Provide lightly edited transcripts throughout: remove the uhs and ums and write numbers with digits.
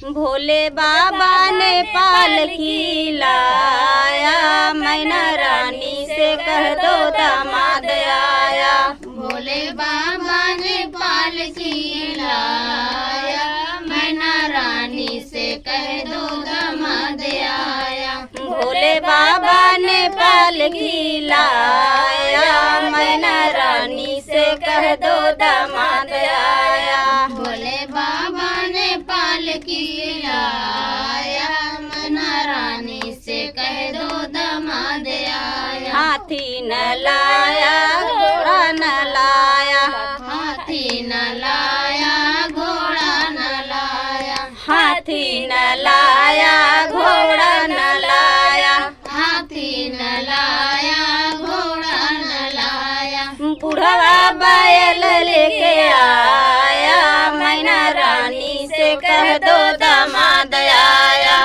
भोले बाबा ने पालकी लाया, मैना रानी से कह दो दामाद आया। भोले बाबा ने पालकी लाया, मैना रानी से कह दो दामाद आया। भोले बाबा ने पालकी लाया, मैना रानी से कह दो दामाद आया। भोले बाबा ने पालकी लाया, मैना रानी से कह दो दामाद आया। हाथी न लाया घोड़ा न लाया, हाथी न लाया घोड़ा न लाया। हाथी न लाया घोड़ा न लाया। हाथी न लाया घोड़ा न लाया। बुढ़वा बैल लेके आया, मैना रानी से कह दो दामाद आया।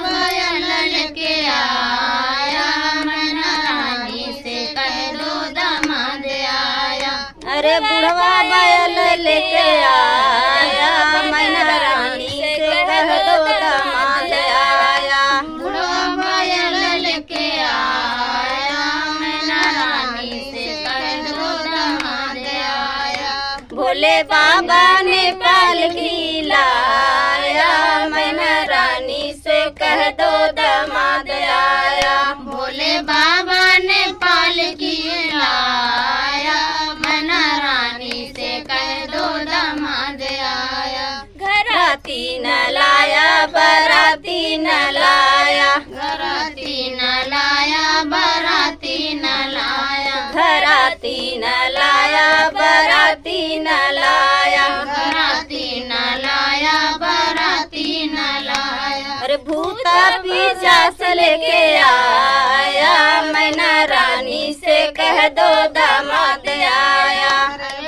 बैल लेके आया, मैना रानी से कह दो दामाद आया। अरे बुढ़वा बैल लेके आया, मैना रानी से कह दो दामाद आया। बुढ़वा बैल लेके आया, मैना रानी से कह दो दामाद आया। भोले बाबा ने पालकी लाया, मैना रानी से कह दो दामाद आया। भोले बाबा ने पालकी लाया, मैना रानी से कह दो दामाद आया। घराती न लाया बराती न लाया, घराती न लाया बराती न लाया। घराती न लाया बराती न लाया। घराती न लाया बराती न लाया। अरे भूता पिशाच लेके आया, मैना रानी से कह दो दामाद आया।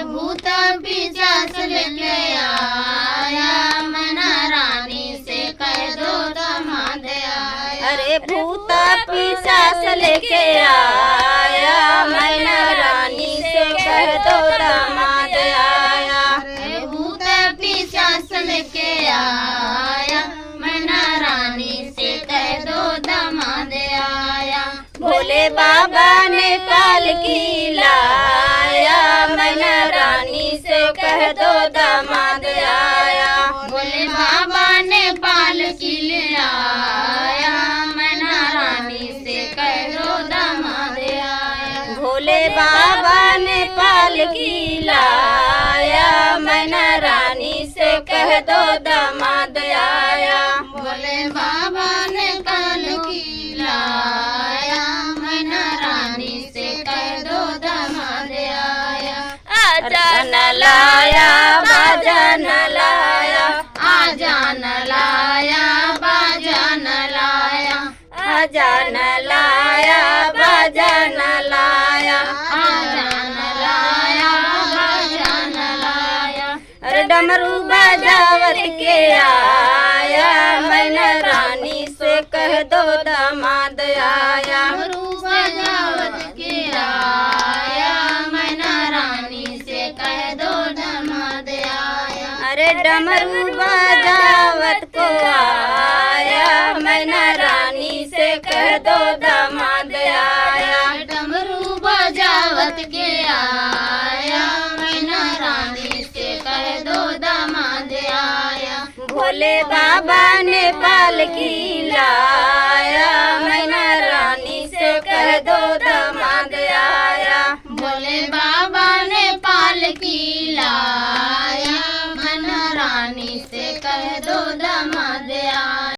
भूत पिशाच लेके आया, मैना रानी से कह दो दामाद आया। अरे भूता पिशाच लेके आया, मैना रानी से कह दो दामाद आया। भूत पिशाच लेके आया, मैना रानी से कह दो दामाद आया। भोले बाबा ने पालकी लाया, मैना रानी से कह दो दामाद आया। भोले बाबा ने पालकी लाया, मैना रानी से कह दो दामाद आया। भोले बाबा ने पालकी लाया, मैना रानी से कह दो दामाद आया। भोले बाबा ने पालकी लाया, मैना रानी से कह दो दामाद आया। आजा न लाया बाजा न लाया, आजा न लाया बाजा न लाया। आजा न लाया बाजा न लाया। आजा न लाया बाजा न लाया। अरे डमरू बजावत के आया, मैना रानी से कह दो दामाद आया। डमरू बजावत के आया, मैना रानी से कह दो दामाद आया। अरे डमरू बजावत को आया, मैना रानी से कह दो दामाद आया। डमरू बजावत के आया, मैना रानी से कह दो दामाद आया। भोले बाबा ने पालकी लाया,